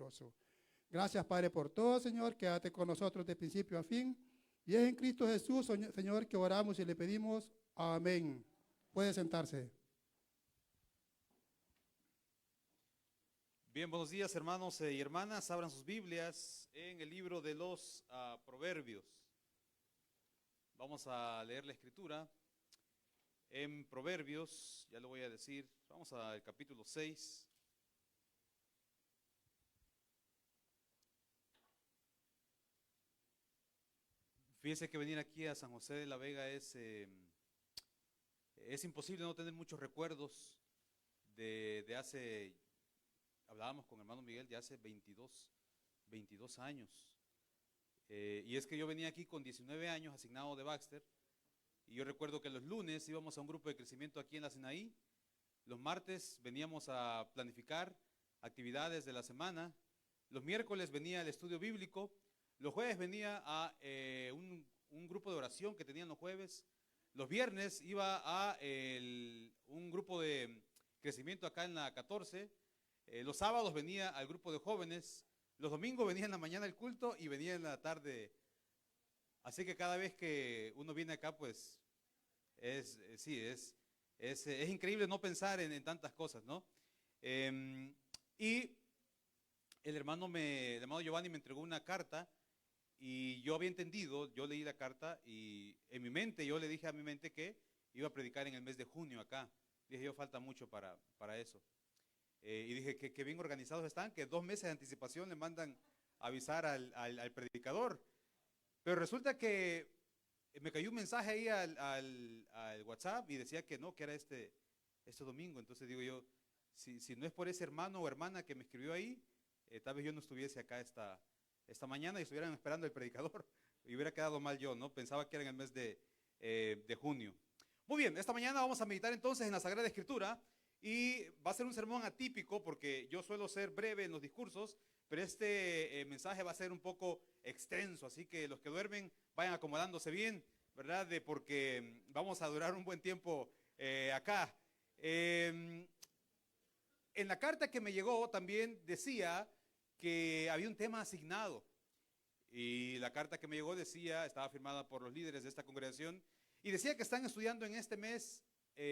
Todopoderoso. Gracias, Padre, por todo, Señor, quédate con nosotros de principio a fin. Y es en Cristo Jesús, Señor, que oramos y le pedimos. Amén. Puede sentarse. Bien, buenos días, hermanos y hermanas. Abran sus Biblias en el libro de los Proverbios. Vamos a leer la escritura en Proverbios, ya lo voy a decir. Vamos al capítulo 6. Fíjense que venir aquí a San José de la Vega es imposible no tener muchos recuerdos de hace, hablábamos con hermano Miguel, de hace 22 años. Y es que yo venía aquí con 19 años asignado de Baxter, y yo recuerdo que los lunes íbamos a un grupo de crecimiento aquí en la Sinaí, los martes veníamos a planificar actividades de la semana, los miércoles venía al estudio bíblico, los jueves venía a un grupo de oración que tenían los jueves, los viernes iba a un grupo de crecimiento acá en la 14, los sábados venía al grupo de jóvenes, los domingos venía en la mañana el culto y venía en la tarde. Así que cada vez que uno viene acá, pues es increíble no pensar en tantas cosas, ¿no? Y el hermano Giovanni me entregó una carta y yo había entendido, yo leí la carta y en mi mente, yo le dije a mi mente que iba a predicar en el mes de junio acá. Dije yo, falta mucho para eso. Y dije que bien organizados están, que 2 meses de anticipación le mandan avisar al predicador. Pero resulta que me cayó un mensaje ahí al WhatsApp y decía que no, que era este domingo. Entonces digo yo, si no es por ese hermano o hermana que me escribió ahí, tal vez yo no estuviese acá esta mañana y estuvieran esperando el predicador y hubiera quedado mal yo, ¿no? Pensaba que era en el mes de junio. Muy bien, esta mañana vamos a meditar entonces en la Sagrada Escritura y va a ser un sermón atípico porque yo suelo ser breve en los discursos, pero este mensaje va a ser un poco extenso, así que los que duermen vayan acomodándose bien, ¿verdad? Porque vamos a durar un buen tiempo acá. En la carta que me llegó también decía que había un tema asignado y la carta que me llegó decía, estaba firmada por los líderes de esta congregación y decía que están estudiando en este mes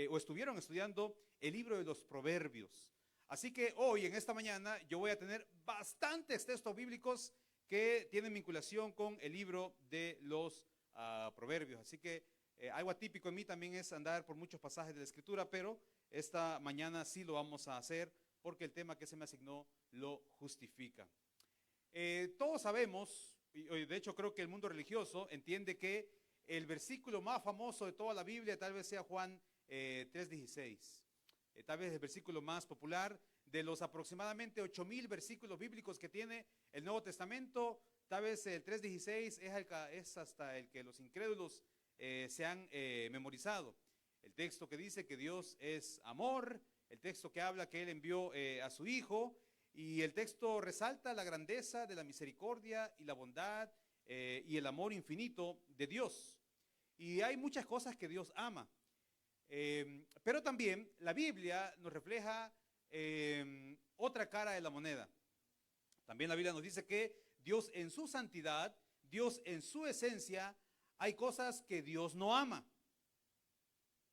o estuvieron estudiando el libro de los Proverbios. Así que hoy, en esta mañana, yo voy a tener bastantes textos bíblicos que tienen vinculación con el libro de los Proverbios. Así que algo atípico en mí también es andar por muchos pasajes de la Escritura, pero esta mañana sí lo vamos a hacer porque el tema que se me asignó lo justifica. Todos sabemos, y de hecho creo que el mundo religioso entiende que el versículo más famoso de toda la Biblia tal vez sea Juan 3:16. Tal vez el versículo más popular de los aproximadamente 8,000 versículos bíblicos que tiene el Nuevo Testamento. Tal vez el 3:16 es hasta el que los incrédulos se han memorizado. El texto que dice que Dios es amor, el texto que habla que Él envió a su Hijo, y el texto resalta la grandeza de la misericordia y la bondad y el amor infinito de Dios. Y hay muchas cosas que Dios ama. Pero también la Biblia nos refleja otra cara de la moneda. También la Biblia nos dice que Dios en su santidad, Dios en su esencia, hay cosas que Dios no ama,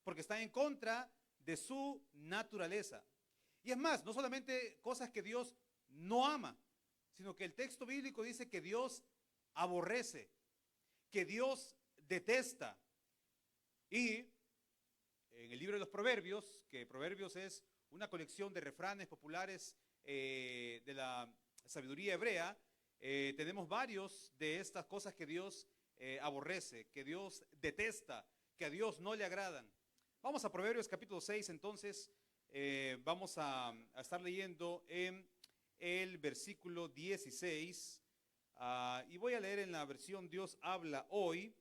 porque están en contra de su naturaleza. Y es más, no solamente cosas que Dios no ama, sino que el texto bíblico dice que Dios aborrece, que Dios detesta. Y en el libro de los Proverbios, que Proverbios es una colección de refranes populares de la sabiduría hebrea, tenemos varios de estas cosas que Dios aborrece, que Dios detesta, que a Dios no le agradan. Vamos a Proverbios capítulo 6, entonces vamos a estar leyendo en el versículo 16 y voy a leer en la versión Dios habla hoy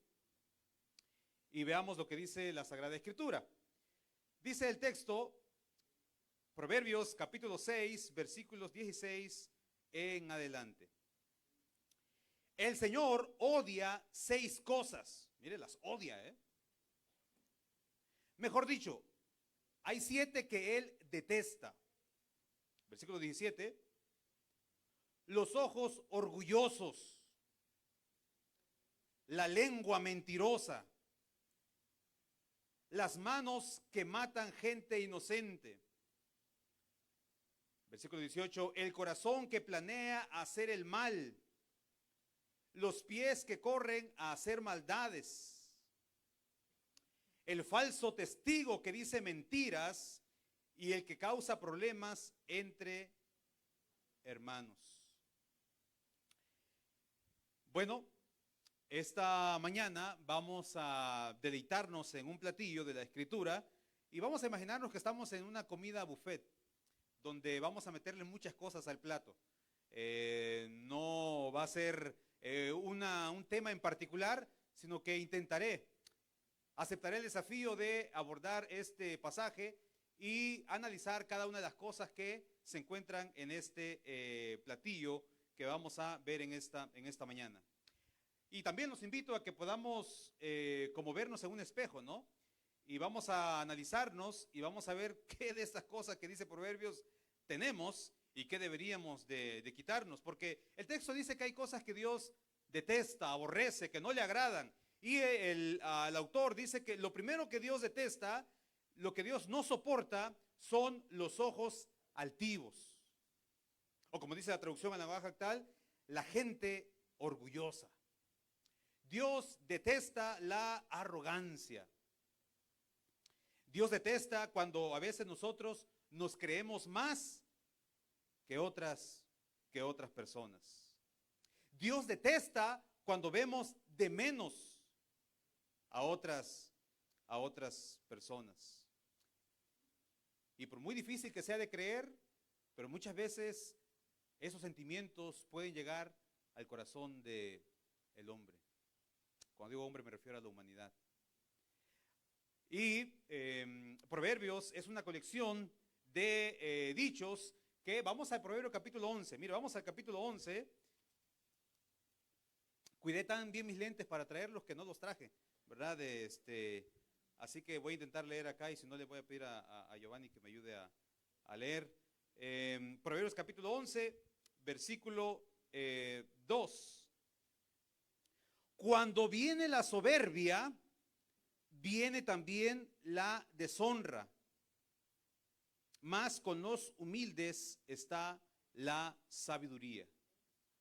y veamos lo que dice la Sagrada Escritura. Dice el texto, Proverbios capítulo 6, versículos 16 en adelante. El Señor odia 6 cosas. Mire, las odia, Mejor dicho, hay 7 que Él detesta. Versículo 17. los ojos orgullosos, la lengua mentirosa, las manos que matan gente inocente. Versículo 18, el corazón que planea hacer el mal, los pies que corren a hacer maldades, el falso testigo que dice mentiras y el que causa problemas entre hermanos. Bueno, esta mañana vamos a deleitarnos en un platillo de la Escritura y vamos a imaginarnos que estamos en una comida buffet, donde vamos a meterle muchas cosas al plato. No va a ser un tema en particular, sino que aceptaré el desafío de abordar este pasaje y analizar cada una de las cosas que se encuentran en este platillo que vamos a ver en esta mañana. Y también los invito a que podamos como vernos en un espejo, ¿no? Y vamos a analizarnos y vamos a ver qué de estas cosas que dice Proverbios tenemos y qué deberíamos de quitarnos. Porque el texto dice que hay cosas que Dios detesta, aborrece, que no le agradan. Y el autor dice que lo primero que Dios detesta, lo que Dios no soporta, son los ojos altivos. O como dice la traducción en la lenguaje actual, la gente orgullosa. Dios detesta la arrogancia. Dios detesta cuando a veces nosotros nos creemos más que otras personas. Dios detesta cuando vemos de menos a otras personas. Y por muy difícil que sea de creer, pero muchas veces esos sentimientos pueden llegar al corazón del hombre. Cuando digo hombre me refiero a la humanidad. Y Proverbios es una colección de dichos que vamos al Proverbio capítulo 11. Mire, vamos al capítulo 11. Cuidé tan bien mis lentes para traerlos que no los traje, ¿verdad? Así que voy a intentar leer acá y si no le voy a pedir a Giovanni que me ayude a leer. Proverbios capítulo 11, versículo 2. Cuando viene la soberbia, viene también la deshonra, mas con los humildes está la sabiduría.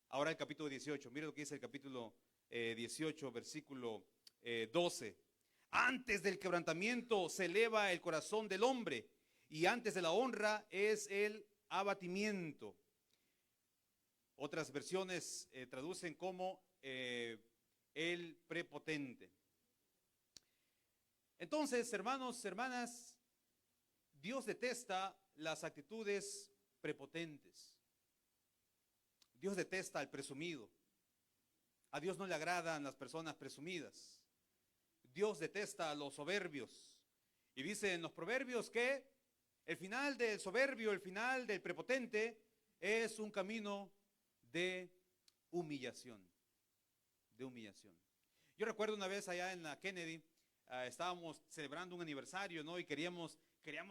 Ahora el capítulo 18, mire lo que dice el capítulo 18, versículo 12. Antes del quebrantamiento se eleva el corazón del hombre, y antes de la honra es el abatimiento. Otras versiones traducen como el prepotente. Entonces, hermanos, hermanas, Dios detesta las actitudes prepotentes. Dios detesta al presumido. A Dios no le agradan las personas presumidas. Dios detesta a los soberbios. Y dice en los proverbios que el final del soberbio, el final del prepotente es un camino de humillación. De humillación. Yo recuerdo una vez allá en la Kennedy, estábamos celebrando un aniversario, ¿no? Y queríamos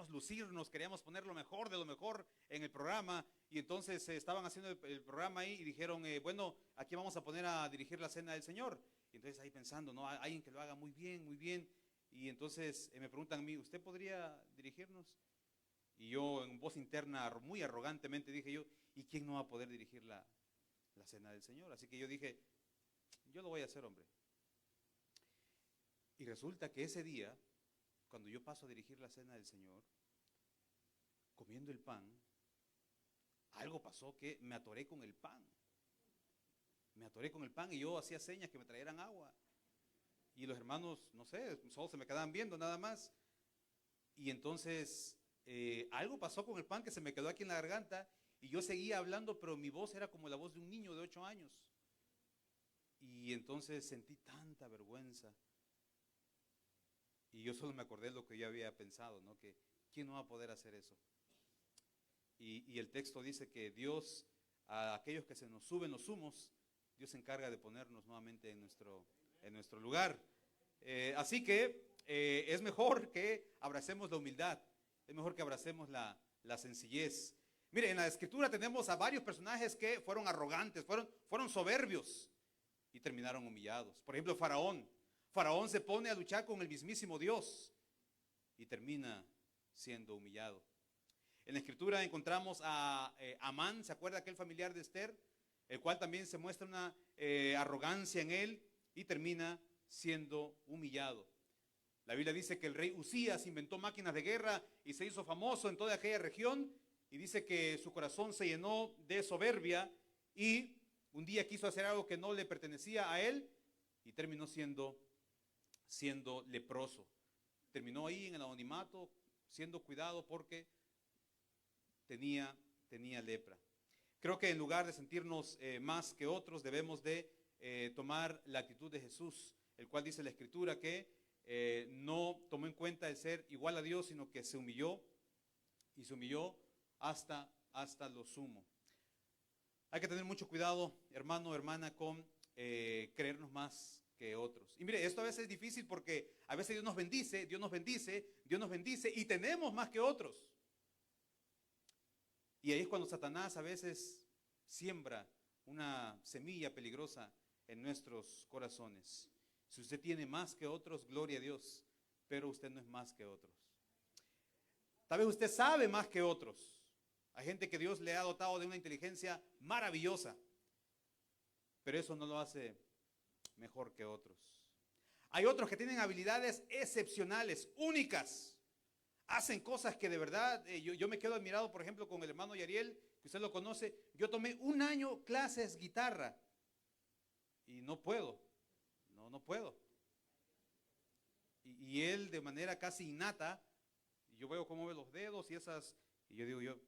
lucirnos, queríamos poner lo mejor de lo mejor en el programa. Y entonces estaban haciendo el programa ahí y dijeron, bueno, aquí vamos a poner a dirigir la cena del Señor. Y entonces ahí pensando, ¿no? Alguien que lo haga muy bien, muy bien. Y entonces me preguntan a mí, ¿usted podría dirigirnos? Y yo en voz interna, muy arrogantemente dije yo, ¿y quién no va a poder dirigir la cena del Señor? Así que yo dije, yo lo voy a hacer, hombre. Y resulta que ese día, cuando yo paso a dirigir la cena del Señor, comiendo el pan, algo pasó que me atoré con el pan. Me atoré con el pan y yo hacía señas que me trajeran agua. Y los hermanos, no sé, solo se me quedaban viendo nada más. Y entonces algo pasó con el pan que se me quedó aquí en la garganta y yo seguía hablando, pero mi voz era como la voz de un niño de 8 años. Y entonces sentí tanta vergüenza. Y yo solo me acordé de lo que yo había pensado, ¿no? Que ¿quién no va a poder hacer eso? Y el texto dice que Dios, a aquellos que se nos suben los humos, Dios se encarga de ponernos nuevamente en nuestro lugar. Así que es mejor que abracemos la humildad, es mejor que abracemos la sencillez. Mire, en la escritura tenemos a varios personajes que fueron arrogantes, fueron soberbios y terminaron humillados. Por ejemplo, Faraón. Faraón se pone a luchar con el mismísimo Dios y termina siendo humillado. En la escritura encontramos a Amán, ¿se acuerda aquel familiar de Esther? El cual también se muestra una arrogancia en él y termina siendo humillado. La Biblia dice que el rey Usías inventó máquinas de guerra y se hizo famoso en toda aquella región, y dice que su corazón se llenó de soberbia y un día quiso hacer algo que no le pertenecía a él y terminó siendo leproso. Terminó ahí en el anonimato siendo cuidado porque tenía lepra. Creo que en lugar de sentirnos más que otros, debemos de tomar la actitud de Jesús, el cual dice la Escritura que no tomó en cuenta el ser igual a Dios, sino que se humilló y se humilló hasta lo sumo. Hay que tener mucho cuidado, hermano, hermana, con creernos más que otros. Y mire, esto a veces es difícil porque a veces Dios nos bendice y tenemos más que otros. Y ahí es cuando Satanás a veces siembra una semilla peligrosa en nuestros corazones. Si usted tiene más que otros, gloria a Dios, pero usted no es más que otros. Tal vez usted sabe más que otros. Hay gente que Dios le ha dotado de una inteligencia maravillosa, pero eso no lo hace mejor que otros. Hay otros que tienen habilidades excepcionales, únicas. Hacen cosas que de verdad, yo me quedo admirado, por ejemplo, con el hermano Yariel, que usted lo conoce. Yo tomé 1 año clases guitarra y no puedo. Y él de manera casi innata, yo veo cómo ve los dedos y yo digo, yo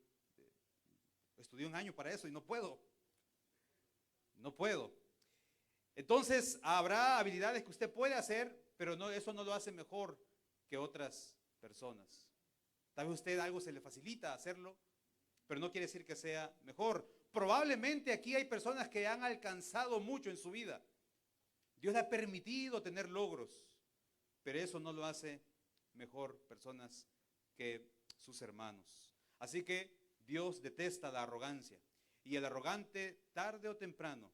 estudié 1 año para eso y no puedo. Entonces, habrá habilidades que usted puede hacer, pero eso no lo hace mejor que otras personas. Tal vez a usted algo se le facilita hacerlo, pero no quiere decir que sea mejor. Probablemente aquí hay personas que han alcanzado mucho en su vida. Dios le ha permitido tener logros, pero eso no lo hace mejor personas que sus hermanos. Así que Dios detesta la arrogancia, y el arrogante tarde o temprano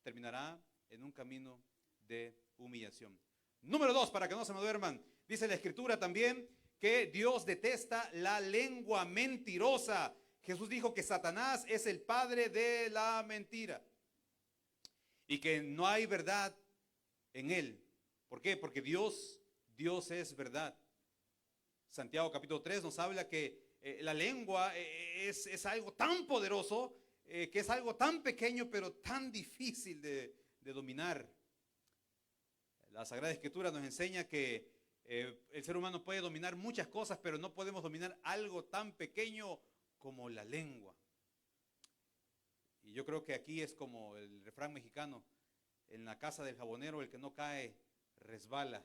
terminará en un camino de humillación. Número 2, para que no se me duerman, dice la Escritura también que Dios detesta la lengua mentirosa. Jesús dijo que Satanás es el padre de la mentira y que no hay verdad en él. ¿Por qué? Porque Dios es verdad. Santiago capítulo 3 nos habla que la lengua es algo tan poderoso, que es algo tan pequeño pero tan difícil de dominar. La Sagrada Escritura nos enseña que el ser humano puede dominar muchas cosas, pero no podemos dominar algo tan pequeño como la lengua. Y yo creo que aquí es como el refrán mexicano: en la casa del jabonero el que no cae resbala.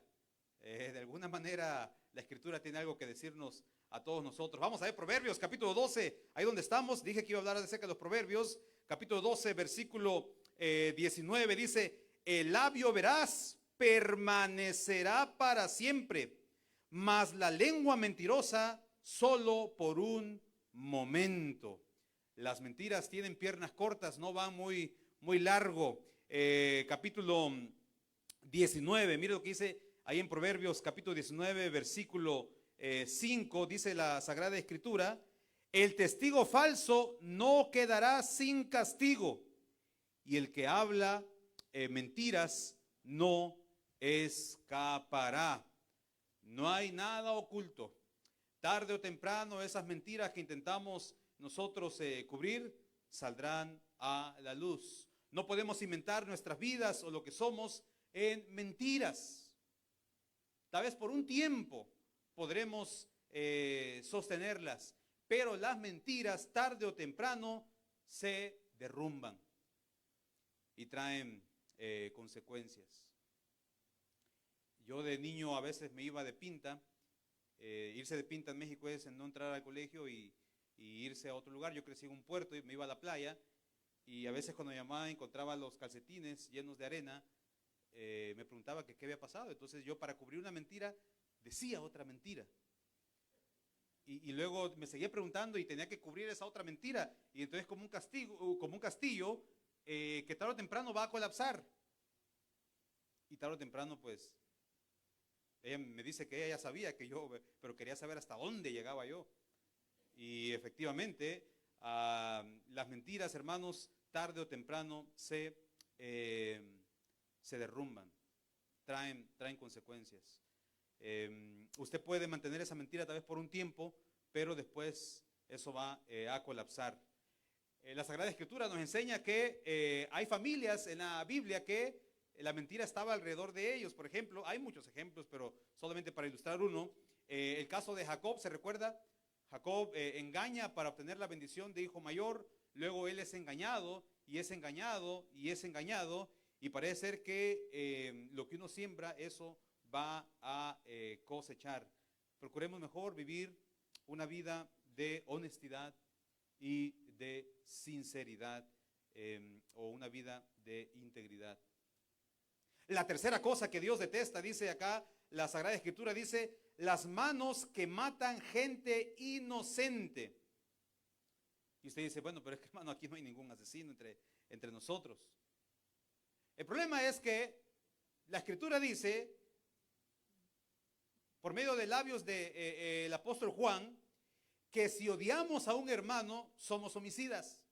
De alguna manera la Escritura tiene algo que decirnos a todos nosotros. Vamos a ver Proverbios capítulo 12, ahí donde estamos. Dije que iba a hablar acerca de los Proverbios. Capítulo 12, versículo 19 dice: el labio veraz permanecerá para siempre, mas la lengua mentirosa solo por un momento. Las mentiras tienen piernas cortas, no van muy largo. Capítulo 19, mire lo que dice ahí en Proverbios capítulo 19, versículo 5, dice la Sagrada Escritura: el testigo falso no quedará sin castigo, y el que habla mentiras no escapará. No hay nada oculto. Tarde o temprano esas mentiras que intentamos nosotros cubrir saldrán a la luz. No podemos inventar nuestras vidas o lo que somos en mentiras. Tal vez por un tiempo podremos sostenerlas, pero las mentiras tarde o temprano se derrumban y traen consecuencias. Yo de niño a veces me iba de pinta. Irse de pinta en México es no entrar al colegio y irse a otro lugar. Yo crecí en un puerto y me iba a la playa, y a veces cuando mi mamá encontraba los calcetines llenos de arena, me preguntaba que qué había pasado. Entonces yo, para cubrir una mentira, decía otra mentira. y luego me seguía preguntando y tenía que cubrir esa otra mentira. Y entonces como un castillo que tarde o temprano va a colapsar. Y tarde o temprano, pues, ella me dice que ella ya sabía que yo, pero quería saber hasta dónde llegaba yo. Y efectivamente, las mentiras, hermanos, tarde o temprano se derrumban, traen consecuencias. Usted puede mantener esa mentira tal vez por un tiempo, pero después eso va a colapsar. La Sagrada Escritura nos enseña que hay familias en la Biblia que la mentira estaba alrededor de ellos. Por ejemplo, hay muchos ejemplos, pero solamente para ilustrar uno, el caso de Jacob, ¿se recuerda? Jacob engaña para obtener la bendición de hijo mayor, luego él es engañado, y es engañado, y es engañado, y parece ser que lo que uno siembra, eso va a cosechar. Procuremos mejor vivir una vida de honestidad y de sinceridad, o una vida de integridad. La tercera cosa que Dios detesta, dice acá la Sagrada Escritura, dice, las manos que matan gente inocente. Y usted dice, bueno, pero es que, hermano, aquí no hay ningún asesino entre nosotros. El problema es que la Escritura dice, por medio de labios del apóstol Juan, que si odiamos a un hermano, somos homicidas.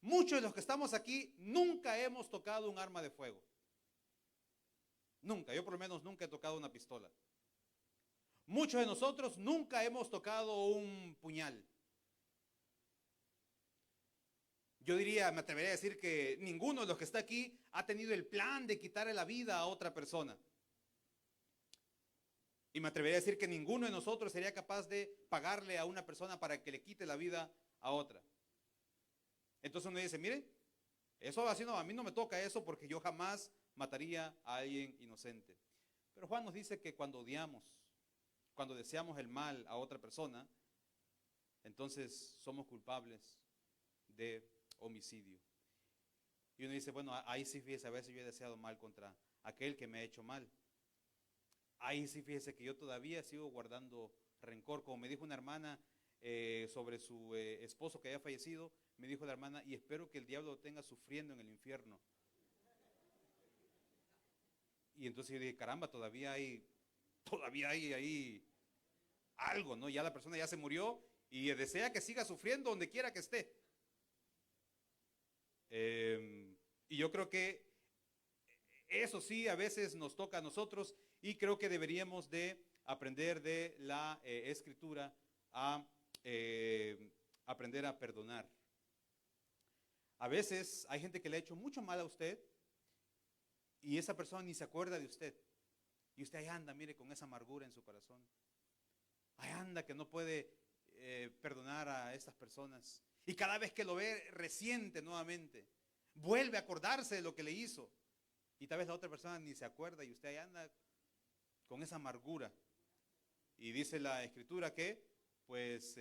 Muchos de los que estamos aquí nunca hemos tocado un arma de fuego. Nunca, yo por lo menos nunca he tocado una pistola. Muchos de nosotros nunca hemos tocado un puñal. Yo diría, me atrevería a decir que ninguno de los que está aquí ha tenido el plan de quitarle la vida a otra persona. Y me atrevería a decir que ninguno de nosotros sería capaz de pagarle a una persona para que le quite la vida a otra. Entonces uno dice, mire, eso así no, a mí no me toca eso porque yo jamás mataría a alguien inocente. Pero Juan nos dice que cuando odiamos, cuando deseamos el mal a otra persona, entonces somos culpables de homicidio. Y uno dice, bueno, ahí sí fíjese, a veces yo he deseado mal contra aquel que me ha hecho mal. Ahí sí fíjese que yo todavía sigo guardando rencor. Como me dijo una hermana sobre su esposo que había fallecido, me dijo la hermana, y espero que el diablo lo tenga sufriendo en el infierno. Y entonces yo dije, caramba, todavía hay ahí algo, ¿no? Ya la persona ya se murió y desea que siga sufriendo donde quiera que esté. Y yo creo que eso sí a veces nos toca a nosotros, y creo que deberíamos de aprender de la Escritura a aprender a perdonar. A veces hay gente que le ha hecho mucho mal a usted y esa persona ni se acuerda de usted. Y usted ahí anda, mire, con esa amargura en su corazón. Ahí anda que no puede perdonar a estas personas. Y cada vez que lo ve, resiente nuevamente. Vuelve a acordarse de lo que le hizo. Y tal vez la otra persona ni se acuerda y usted ahí anda con esa amargura. Y dice la Escritura que, pues,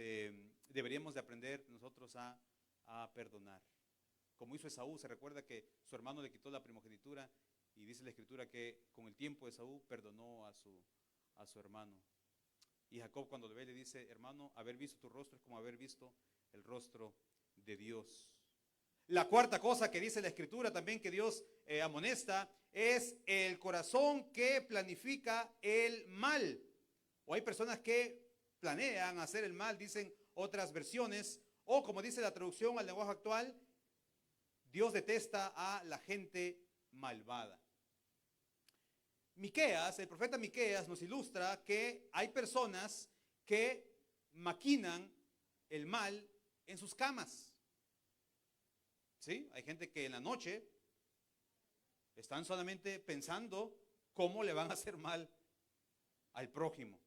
deberíamos de aprender nosotros a perdonar. Como hizo Esaú, se recuerda que su hermano le quitó la primogenitura y dice la Escritura que con el tiempo Esaú perdonó a su hermano. Y Jacob cuando le ve le dice, hermano, haber visto tu rostro es como haber visto el rostro de Dios. La cuarta cosa que dice la Escritura también que Dios amonesta es el corazón que planifica el mal. O hay personas que planean hacer el mal, dicen otras versiones, o como dice la traducción al lenguaje actual, Dios detesta a la gente malvada. Miqueas, el profeta Miqueas nos ilustra que hay personas que maquinan el mal en sus camas. ¿Sí? Hay gente que en la noche están solamente pensando cómo le van a hacer mal al prójimo.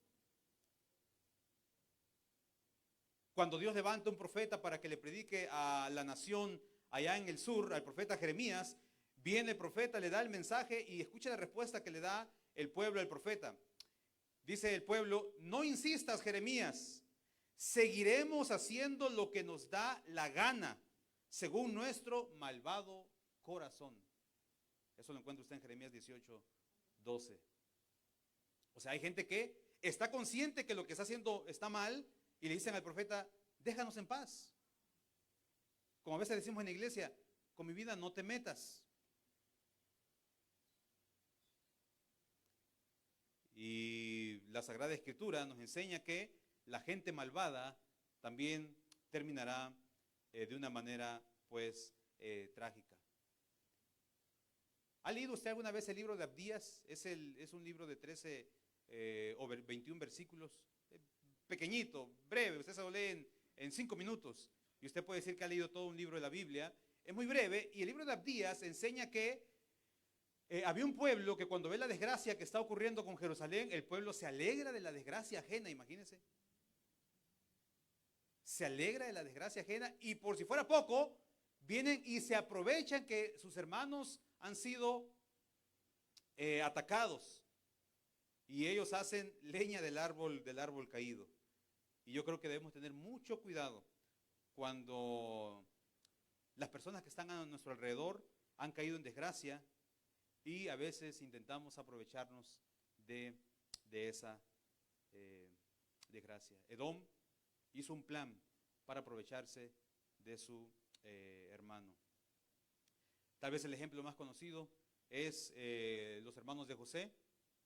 Cuando Dios levanta un profeta para que le predique a la nación allá en el sur, al profeta Jeremías, viene el profeta, le da el mensaje y escucha la respuesta que le da el pueblo al profeta. Dice el pueblo, no insistas, Jeremías, seguiremos haciendo lo que nos da la gana, según nuestro malvado corazón. Eso lo encuentra usted en Jeremías 18:12. O sea, hay gente que está consciente que lo que está haciendo está mal y le dicen al profeta, déjanos en paz. Como a veces decimos en la iglesia, con mi vida no te metas. Y la Sagrada Escritura nos enseña que la gente malvada también terminará de una manera, pues, trágica. ¿Ha leído usted alguna vez el libro de Abdías? Es un libro de 13 o 21 versículos, pequeñito, breve, usted se lo lee en 5 minutos. Y usted puede decir que ha leído todo un libro de la Biblia. Es muy breve, y el libro de Abdías enseña que había un pueblo que cuando ve la desgracia que está ocurriendo con Jerusalén, el pueblo se alegra de la desgracia ajena, imagínense. Se alegra de la desgracia ajena y por si fuera poco, vienen y se aprovechan que sus hermanos han sido atacados y ellos hacen leña del árbol caído. Y yo creo que debemos tener mucho cuidado cuando las personas que están a nuestro alrededor han caído en desgracia y a veces intentamos aprovecharnos de esa desgracia. Edom hizo un plan para aprovecharse de su hermano. Tal vez el ejemplo más conocido es los hermanos de José,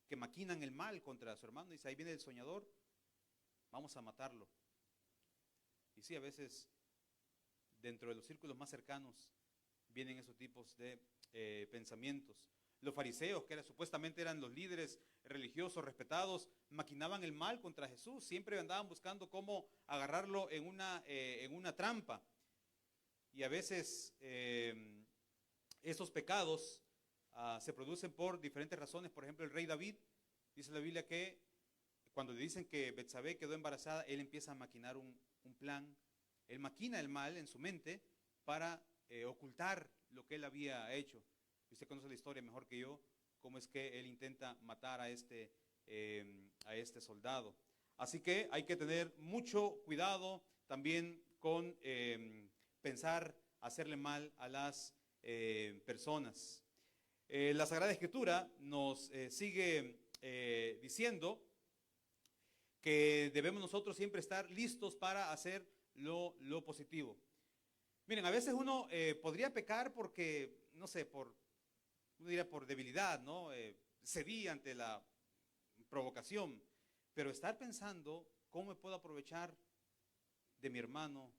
que maquinan el mal contra su hermano. Dice, ahí viene el soñador, vamos a matarlo. Y sí, a veces dentro de los círculos más cercanos vienen esos tipos de pensamientos. Los fariseos, que supuestamente eran los líderes religiosos respetados, maquinaban el mal contra Jesús. Siempre andaban buscando cómo agarrarlo en una trampa. Y a veces esos pecados se producen por diferentes razones. Por ejemplo, el rey David, dice la Biblia que cuando le dicen que Betsabé quedó embarazada, él empieza a maquinar un plan. Él maquina el mal en su mente para ocultar lo que él había hecho. Usted conoce la historia mejor que yo, cómo es que él intenta matar a este soldado. Así que hay que tener mucho cuidado también con pensar hacerle mal a las personas. La Sagrada Escritura nos sigue diciendo que debemos nosotros siempre estar listos para hacer lo positivo. Miren, a veces uno podría pecar porque, no sé, uno diría por debilidad, ¿no? Cedí ante la provocación, pero estar pensando cómo me puedo aprovechar de mi hermano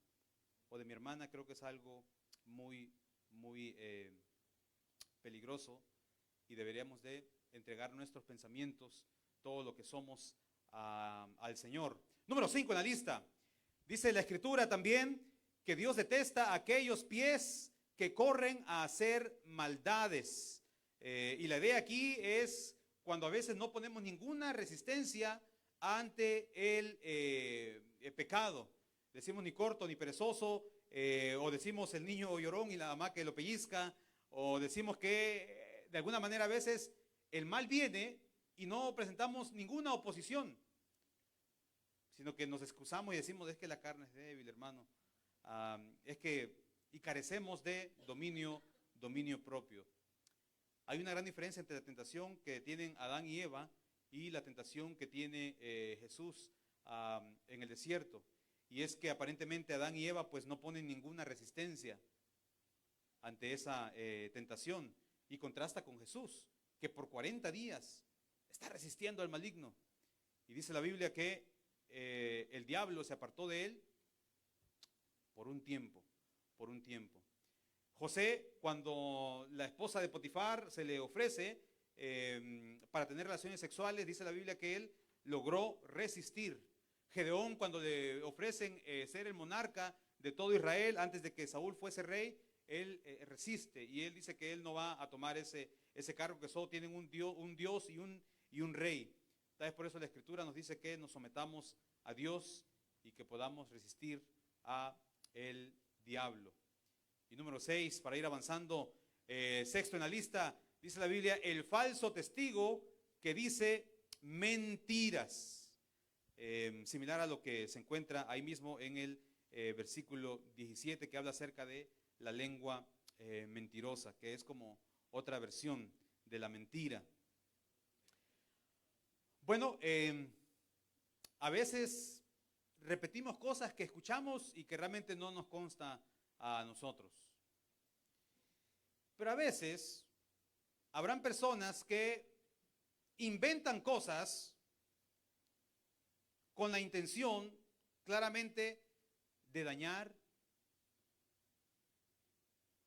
o de mi hermana, creo que es algo muy, muy peligroso y deberíamos de entregar nuestros pensamientos, todo lo que somos al Señor. Número 5 en la lista. Dice la Escritura también que Dios detesta a aquellos pies que corren a hacer maldades. Y la idea aquí es cuando a veces no ponemos ninguna resistencia ante el pecado. Decimos ni corto ni perezoso, o decimos el niño llorón y la mamá que lo pellizca, o decimos que de alguna manera a veces el mal viene y no presentamos ninguna oposición, sino que nos excusamos y decimos, es que la carne es débil, hermano, y carecemos de dominio propio. Hay una gran diferencia entre la tentación que tienen Adán y Eva y la tentación que tiene Jesús en el desierto. Y es que aparentemente Adán y Eva pues no ponen ninguna resistencia ante esa tentación. Y contrasta con Jesús, que por 40 días está resistiendo al maligno. Y dice la Biblia que el diablo se apartó de él por un tiempo. José, cuando la esposa de Potifar se le ofrece para tener relaciones sexuales, dice la Biblia que él logró resistir. Gedeón, cuando le ofrecen ser el monarca de todo Israel antes de que Saúl fuese rey, él resiste y él dice que él no va a tomar ese cargo, que solo tienen un Dios y un rey. Tal vez por eso la Escritura nos dice que nos sometamos a Dios y que podamos resistir a el diablo. Y número 6, para ir avanzando, sexto en la lista, dice la Biblia, el falso testigo que dice mentiras. Similar a lo que se encuentra ahí mismo en el versículo 17, que habla acerca de la lengua mentirosa, que es como otra versión de la mentira. Bueno, a veces repetimos cosas que escuchamos y que realmente no nos consta a nosotros. Pero a veces habrán personas que inventan cosas con la intención claramente de dañar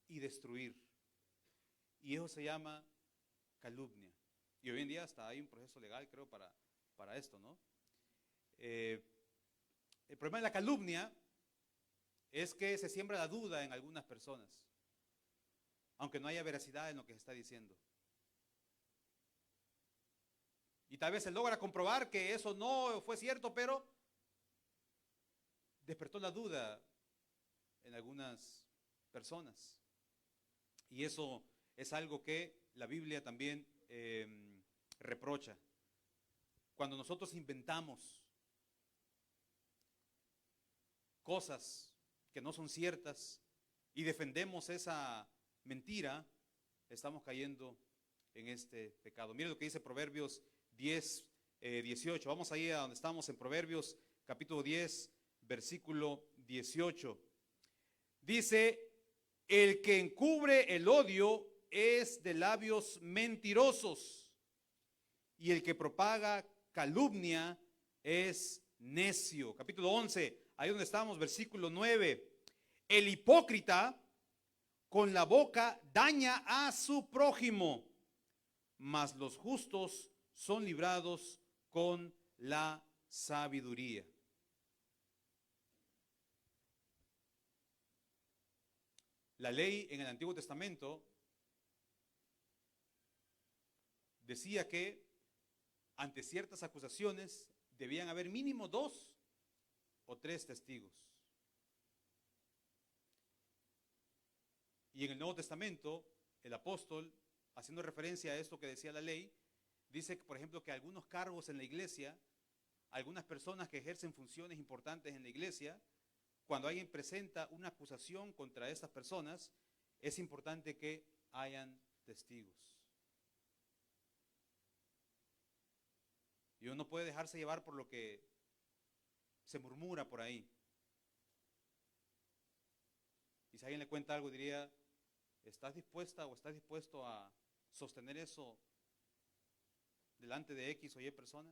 y destruir. Y eso se llama calumnia. Y hoy en día hasta hay un proceso legal, creo, para esto, ¿no? El problema de la calumnia es que se siembra la duda en algunas personas, aunque no haya veracidad en lo que se está diciendo. Y tal vez se logra comprobar que eso no fue cierto, pero despertó la duda en algunas personas. Y eso es algo que la Biblia también reprocha. Cuando nosotros inventamos cosas que no son ciertas y defendemos esa mentira, estamos cayendo en este pecado. Mire lo que dice Proverbios 10, 18. Vamos ahí a donde estamos en Proverbios capítulo 10, versículo 18. Dice: el que encubre el odio es de labios mentirosos, y el que propaga calumnia es necio. Capítulo 11, ahí donde estamos, versículo 9. El hipócrita con la boca daña a su prójimo, mas los justos son librados con la sabiduría. La ley en el Antiguo Testamento decía que ante ciertas acusaciones debían haber mínimo 2 o 3 testigos. Y en el Nuevo Testamento, el apóstol, haciendo referencia a esto que decía la ley, dice, por ejemplo, que algunos cargos en la iglesia, algunas personas que ejercen funciones importantes en la iglesia, cuando alguien presenta una acusación contra estas personas, es importante que hayan testigos. Y uno no puede dejarse llevar por lo que se murmura por ahí. Y si alguien le cuenta algo, diría: ¿estás dispuesta o estás dispuesto a sostener eso delante de X o Y persona?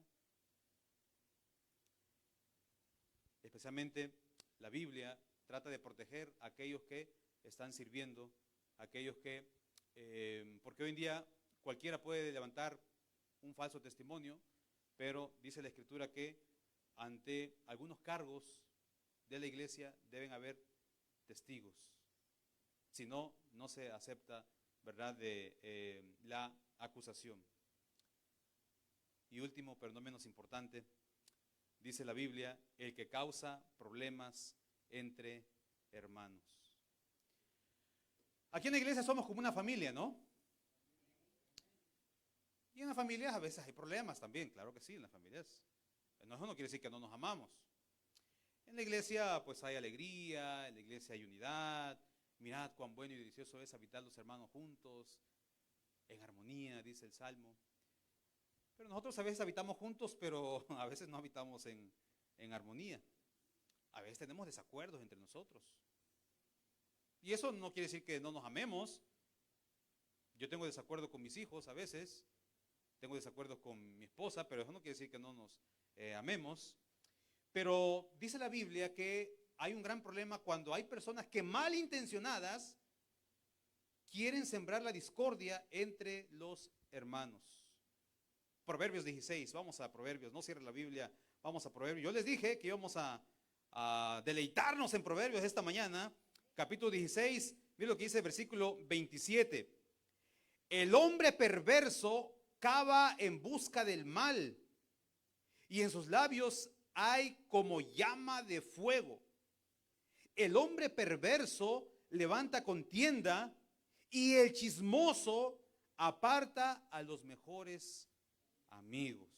Especialmente la Biblia trata de proteger a aquellos que están sirviendo, a aquellos que, porque hoy en día cualquiera puede levantar un falso testimonio, pero dice la Escritura que ante algunos cargos de la iglesia deben haber testigos. Si no, no se acepta, ¿verdad?, la acusación. Y último, pero no menos importante, dice la Biblia: el que causa problemas entre hermanos. Aquí en la iglesia somos como una familia, ¿no? Y en las familias a veces hay problemas también, claro que sí, en las familias. Eso no quiere decir que no nos amamos. En la iglesia pues hay alegría, en la iglesia hay unidad. Mirad cuán bueno y delicioso es habitar los hermanos juntos, en armonía, dice el Salmo. Pero nosotros a veces habitamos juntos, pero a veces no habitamos en armonía. A veces tenemos desacuerdos entre nosotros. Y eso no quiere decir que no nos amemos. Yo tengo desacuerdo con mis hijos a veces, tengo desacuerdo con mi esposa, pero eso no quiere decir que no nos amemos. Pero dice la Biblia que hay un gran problema cuando hay personas que malintencionadas quieren sembrar la discordia entre los hermanos. Proverbios 16, vamos a Proverbios, no cierre la Biblia, vamos a Proverbios. Yo les dije que íbamos a deleitarnos en Proverbios esta mañana, capítulo 16, mira lo que dice el versículo 27. El hombre perverso cava en busca del mal, y en sus labios hay como llama de fuego. El hombre perverso levanta contienda, y el chismoso aparta a los mejores amigos.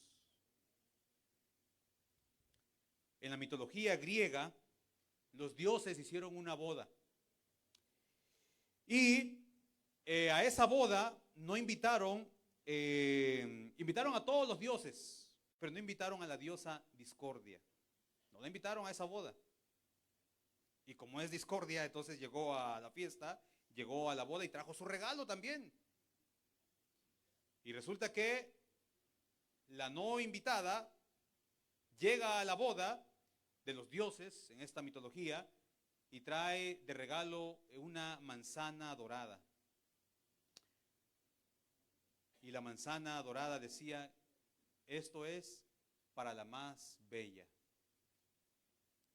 En la mitología griega, los dioses hicieron una boda. Y a esa boda no invitaron a todos los dioses. pero no invitaron a la diosa Discordia. No la invitaron a esa boda. Y como es discordia, entonces llegó a la fiesta, llegó a la boda y trajo su regalo también. Y resulta que la no invitada llega a la boda de los dioses en esta mitología y trae de regalo una manzana dorada. Y la manzana dorada decía, esto es para la más bella.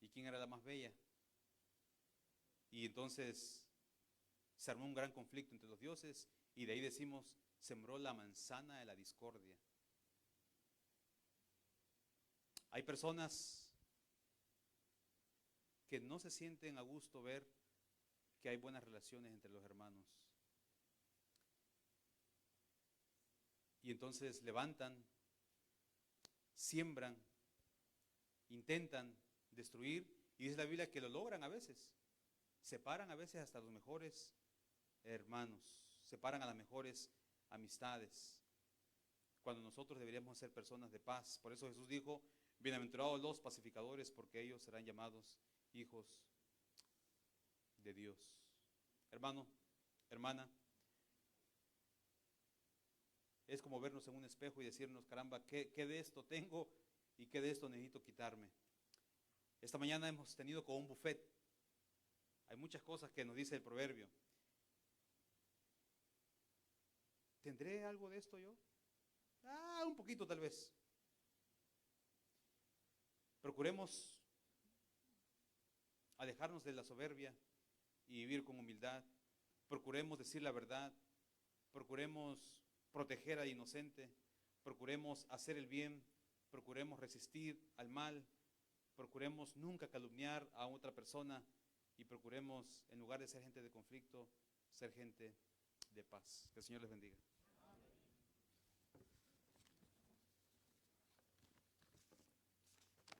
¿Y quién era la más bella? Y entonces se armó un gran conflicto entre los dioses y de ahí decimos, sembró la manzana de la discordia. Hay personas que no se sienten a gusto ver que hay buenas relaciones entre los hermanos. Y entonces levantan, siembran, intentan destruir, y dice la Biblia que lo logran a veces. Separan a veces hasta los mejores hermanos, separan a las mejores amistades, cuando nosotros deberíamos ser personas de paz. Por eso Jesús dijo, bienaventurados los pacificadores, porque ellos serán llamados hijos de Dios. Hermano, hermana, es como vernos en un espejo y decirnos, caramba, ¿qué de esto tengo y qué de esto necesito quitarme? Esta mañana hemos tenido como un buffet. Hay muchas cosas que nos dice el proverbio. ¿Tendré algo de esto yo? Un poquito tal vez. Procuremos alejarnos de la soberbia y vivir con humildad. Procuremos decir la verdad. Procuremos proteger al inocente. Procuremos hacer el bien. Procuremos resistir al mal. Procuremos nunca calumniar a otra persona. Y procuremos, en lugar de ser gente de conflicto, ser gente de paz. Que el Señor les bendiga.